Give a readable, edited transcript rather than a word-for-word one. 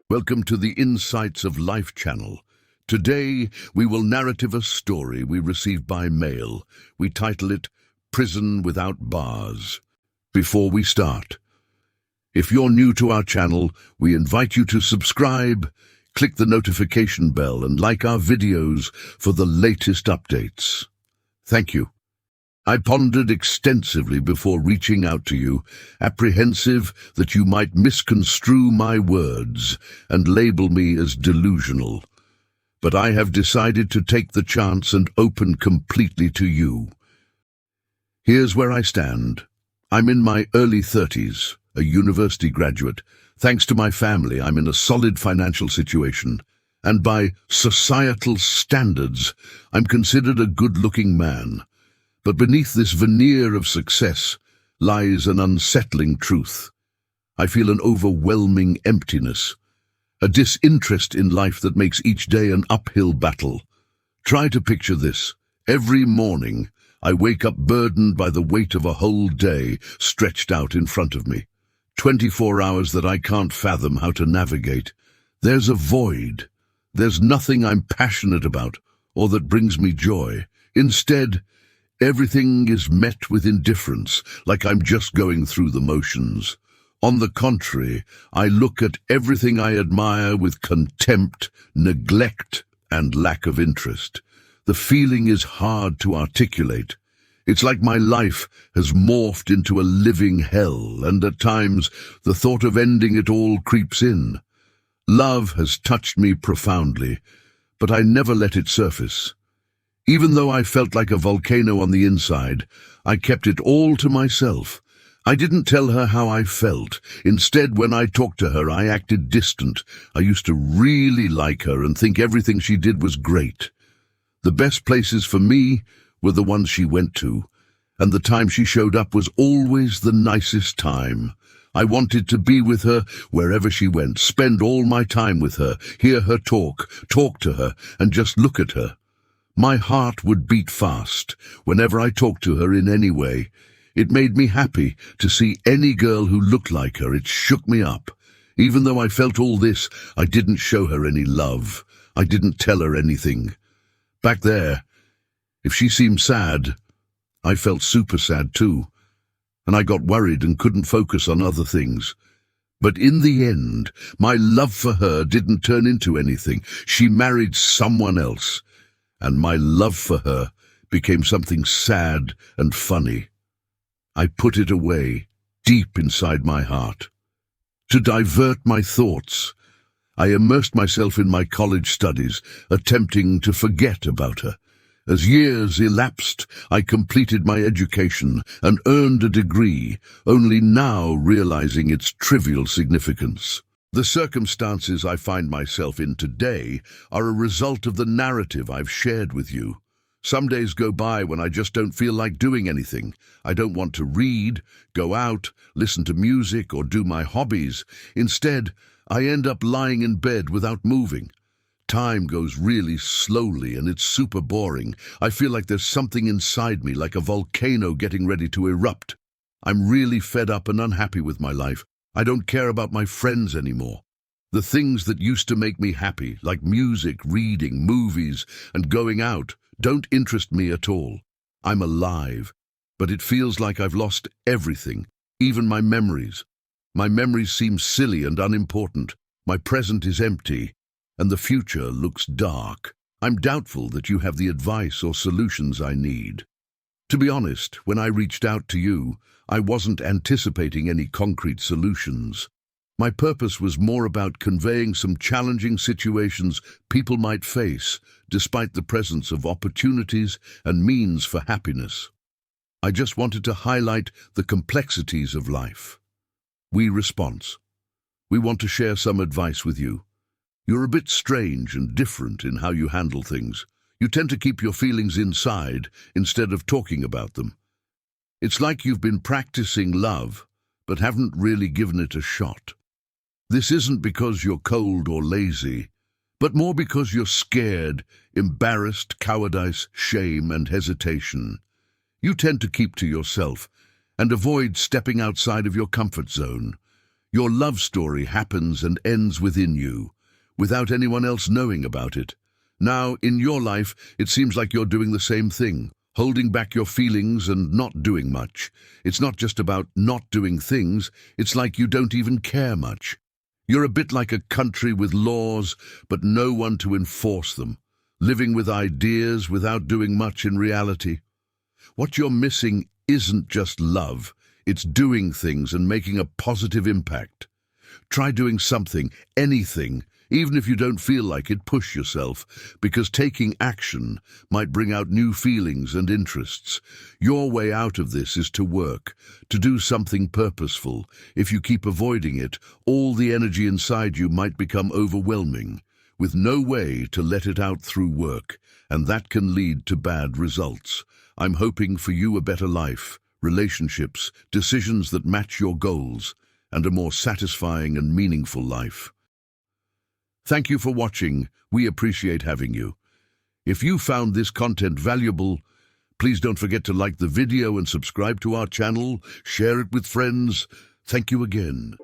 Welcome to the Insights of Life channel. Today, we will narrative a story we received by mail. We title it, Prison Without Bars. Before we start, if you're new to our channel, we invite you to subscribe, click the notification bell, and like our videos for the latest updates. Thank you. I pondered extensively before reaching out to you, apprehensive that you might misconstrue my words and label me as delusional. But I have decided to take the chance and open completely to you. Here's where I stand. I'm in my early 30s, a university graduate. Thanks to my family, I'm in a solid financial situation. And by societal standards, I'm considered a good-looking man. But beneath this veneer of success lies an unsettling truth. I feel an overwhelming emptiness, a disinterest in life that makes each day an uphill battle. Try to picture this. Every morning, I wake up burdened by the weight of a whole day stretched out in front of me. 24 hours that I can't fathom how to navigate. There's a void. There's nothing I'm passionate about or that brings me joy. Instead, everything is met with indifference, like I'm just going through the motions. On the contrary, I look at everything I admire with contempt, neglect, and lack of interest. The feeling is hard to articulate. It's like my life has morphed into a living hell, and at times the thought of ending it all creeps in. Love has touched me profoundly, but I never let it surface. Even though I felt like a volcano on the inside, I kept it all to myself. I didn't tell her how I felt. Instead, when I talked to her, I acted distant. I used to really like her and think everything she did was great. The best places for me were the ones she went to, and the time she showed up was always the nicest time. I wanted to be with her wherever she went, spend all my time with her, hear her talk to her, and just look at her. My heart would beat fast whenever I talked to her in any way. It made me happy to see any girl who looked like her. It shook me up. Even though I felt all this, I didn't show her any love. I didn't tell her anything. Back there, if she seemed sad, I felt super sad too, and I got worried and couldn't focus on other things. But in the end, my love for her didn't turn into anything. She married someone else, and my love for her became something sad and funny. I put it away, deep inside my heart. To divert my thoughts, I immersed myself in my college studies, attempting to forget about her. As years elapsed, I completed my education and earned a degree, only now realizing its trivial significance. The circumstances I find myself in today are a result of the narrative I've shared with you. Some days go by when I just don't feel like doing anything. I don't want to read, go out, listen to music, or do my hobbies. Instead, I end up lying in bed without moving. Time goes really slowly and it's super boring. I feel like there's something inside me, like a volcano getting ready to erupt. I'm really fed up and unhappy with my life. I don't care about my friends anymore. The things that used to make me happy, like music, reading, movies, and going out, don't interest me at all. I'm alive, but it feels like I've lost everything, even my memories. My memories seem silly and unimportant. My present is empty, and the future looks dark. I'm doubtful that you have the advice or solutions I need. To be honest, when I reached out to you, I wasn't anticipating any concrete solutions. My purpose was more about conveying some challenging situations people might face, despite the presence of opportunities and means for happiness. I just wanted to highlight the complexities of life. Response. We want to share some advice with you. You're a bit strange and different in how you handle things. You tend to keep your feelings inside instead of talking about them. It's like you've been practicing love, but haven't really given it a shot. This isn't because you're cold or lazy, but more because you're scared, embarrassed, cowardice, shame, and hesitation. You tend to keep to yourself and avoid stepping outside of your comfort zone. Your love story happens and ends within you, without anyone else knowing about it. Now, in your life, it seems like you're doing the same thing, holding back your feelings and not doing much. It's not just about not doing things, it's like you don't even care much. You're a bit like a country with laws, but no one to enforce them, living with ideas without doing much in reality. What you're missing isn't just love, it's doing things and making a positive impact. Try doing something, anything, even if you don't feel like it. Push yourself, because taking action might bring out new feelings and interests. Your way out of this is to work, to do something purposeful. If you keep avoiding it, all the energy inside you might become overwhelming, with no way to let it out through work, and that can lead to bad results. I'm hoping for you a better life, relationships, decisions that match your goals, and a more satisfying and meaningful life. Thank you for watching. We appreciate having you. If you found this content valuable, please don't forget to like the video and subscribe to our channel, share it with friends. Thank you again.